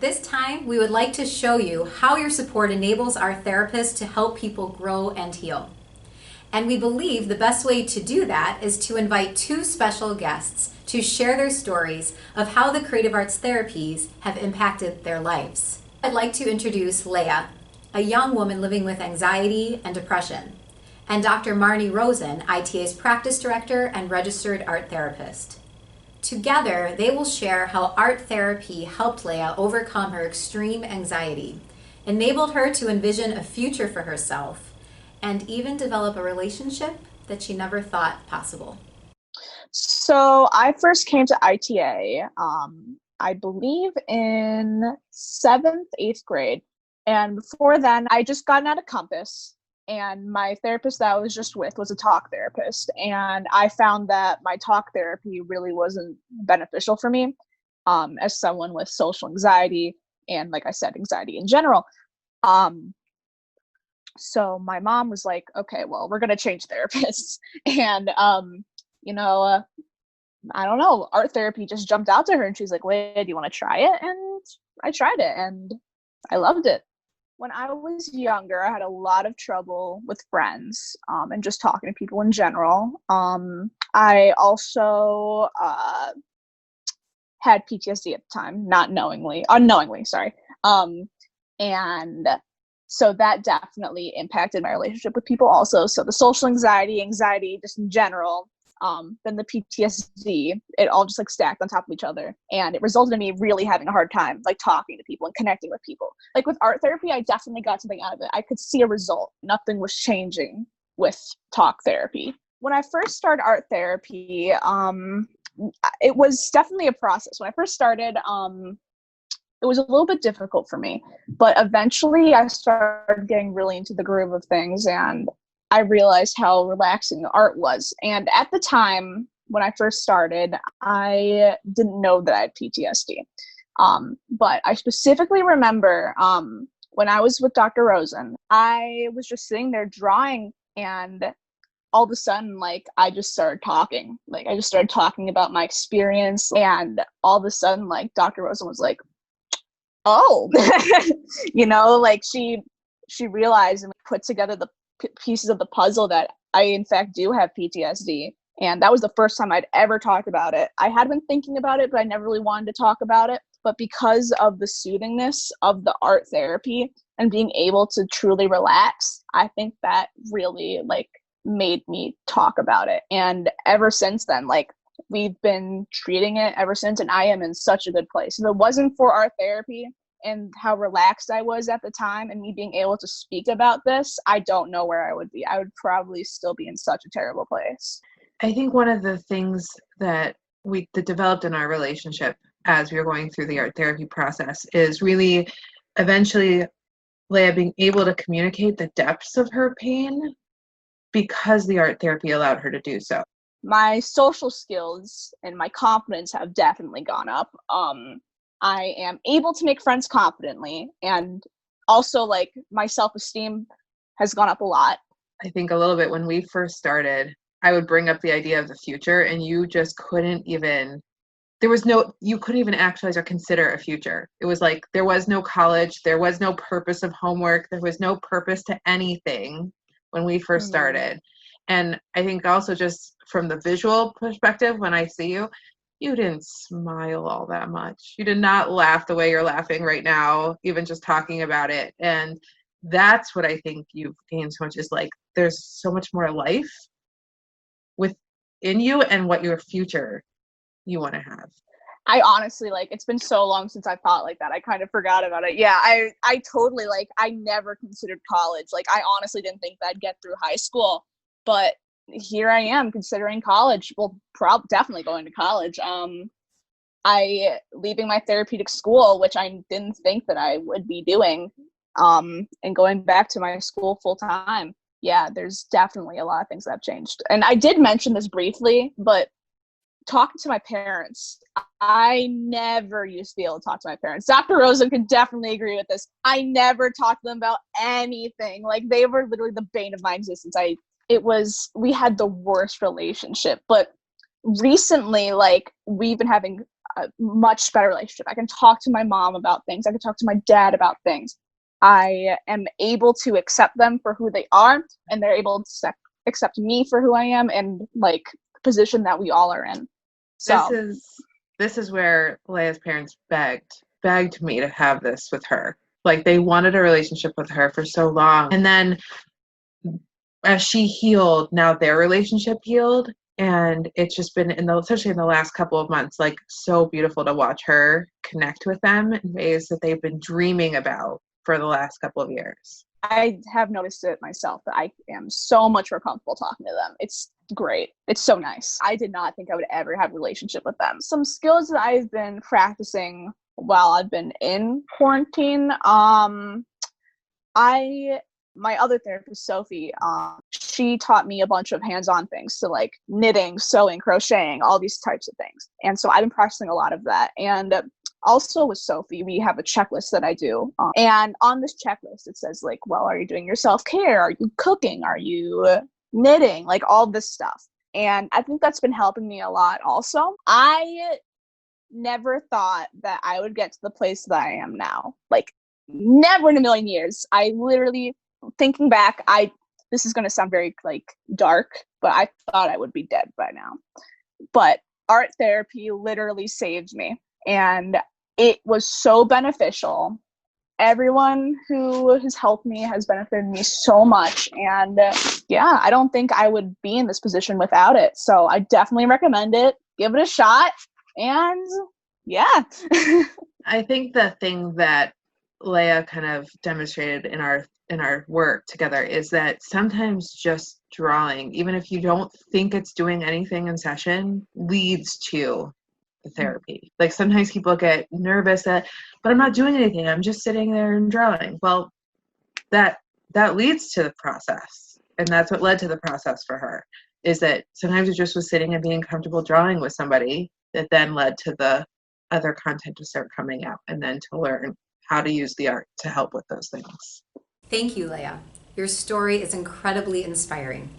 this time, we would like to show you how your support enables our therapists to help people grow and heal. And we believe the best way to do that is to invite two special guests to share their stories of how the creative arts therapies have impacted their lives. I'd like to introduce Leah, a young woman living with anxiety and depression, and Dr. Marni Rosen, ITA's practice director and registered art therapist. Together, they will share how art therapy helped Leah overcome her extreme anxiety, enabled her to envision a future for herself, and even develop a relationship that she never thought possible. So I first came to ITA, I believe in 7th, 8th grade. And before then, I just gotten out of Compass. And my therapist that I was just with was a talk therapist. And I found that my talk therapy really wasn't beneficial for me as someone with social anxiety and, like I said, anxiety in general. So my mom was like, okay, well, we're going to change therapists. And, I don't know, art therapy just jumped out to her and she's like, wait, do you want to try it? And I tried it and I loved it. When I was younger, I had a lot of trouble with friends and just talking to people in general. I also had PTSD at the time, unknowingly, sorry. And so that definitely impacted my relationship with people also. So the social anxiety just in general, then the PTSD, it all just like stacked on top of each other. And it resulted in me really having a hard time like talking to people and connecting with people. Like with art therapy, I definitely got something out of it. I could see a result. Nothing was changing with talk therapy. When I first started art therapy, it was definitely a process. When I first started, it was a little bit difficult for me, but eventually I started getting really into the groove of things and I realized how relaxing the art was. And at the time when I first started, I didn't know that I had PTSD. But I specifically remember when I was with Dr. Rosen, I was just sitting there drawing and all of a sudden, like, I just started talking. Like, I just started talking about my experience and all of a sudden, like, Dr. Rosen was like, oh, like she realized and put together the pieces of the puzzle that I in fact do have PTSD. And that was the first time I'd ever talked about it. I had been thinking about it, but I never really wanted to talk about it. But because of the soothingness of the art therapy and being able to truly relax, I think that really like made me talk about it. And ever since then, like, we've been treating it ever since, and I am in such a good place. If it wasn't for art therapy and how relaxed I was at the time and me being able to speak about this, I don't know where I would be. I would probably still be in such a terrible place. I think one of the things that developed in our relationship as we were going through the art therapy process is really eventually Leah being able to communicate the depths of her pain because the art therapy allowed her to do so. My social skills and my confidence have definitely gone up. I am able to make friends confidently, and also like my self-esteem has gone up a lot. I think a little bit when we first started, I would bring up the idea of the future and you just couldn't even, you couldn't even actualize or consider a future. It was like, there was no college, there was no purpose of homework, there was no purpose to anything when we first started. And I think also just from the visual perspective, when I see you, you didn't smile all that much. You did not laugh the way you're laughing right now, even just talking about it. And that's what I think you've gained so much is like, there's so much more life within you and what your future you want to have. I honestly, like, it's been so long since I thought like that. I kind of forgot about it. Yeah, I totally, like, I never considered college. Like, I honestly didn't think that I'd get through high school. But here I am considering college. Well, definitely going to college. I leaving my therapeutic school, which I didn't think that I would be doing, and going back to my school full time. Yeah, there's definitely a lot of things that have changed. And I did mention this briefly, but talking to my parents, I never used to be able to talk to my parents. Dr. Rosen could definitely agree with this. I never talked to them about anything. Like, they were literally the bane of my existence. We had the worst relationship, but recently, like, we've been having a much better relationship. I can talk to my mom about things. I can talk to my dad about things. I am able to accept them for who they are, and they're able to accept me for who I am, and like the position that we all are in. So this is where Leia's parents begged me to have this with her. Like, they wanted a relationship with her for so long. And then as she healed, now their relationship healed. And it's just been, especially in the last couple of months, like, so beautiful to watch her connect with them in ways that they've been dreaming about for the last couple of years. I have noticed it myself that I am so much more comfortable talking to them. It's great. It's so nice. I did not think I would ever have a relationship with them. Some skills that I've been practicing while I've been in quarantine, my other therapist, Sophie, she taught me a bunch of hands-on things. So like knitting, sewing, crocheting, all these types of things. And so I've been practicing a lot of that. And also with Sophie, we have a checklist that I do. And on this checklist, it says like, well, are you doing your self-care? Are you cooking? Are you knitting? Like all this stuff. And I think that's been helping me a lot also. I never thought that I would get to the place that I am now. Like, never in a million years. I literally, thinking back, this is going to sound very like dark, but I thought I would be dead by now. But art therapy literally saved me, and it was so beneficial. Everyone who has helped me has benefited me so much, and yeah, I don't think I would be in this position without it. So I definitely recommend it. Give it a shot, and yeah. I think the thing that Leia kind of demonstrated in our work together is that sometimes just drawing, even if you don't think it's doing anything in session, leads to the therapy. Like, sometimes people get nervous but I'm not doing anything, I'm just sitting there and drawing. Well, that leads to the process, and that's what led to the process for her, is that sometimes it just was sitting and being comfortable drawing with somebody that then led to the other content to start coming out, and then to learn how to use the art to help with those things. Thank you, Leia. Your story is incredibly inspiring.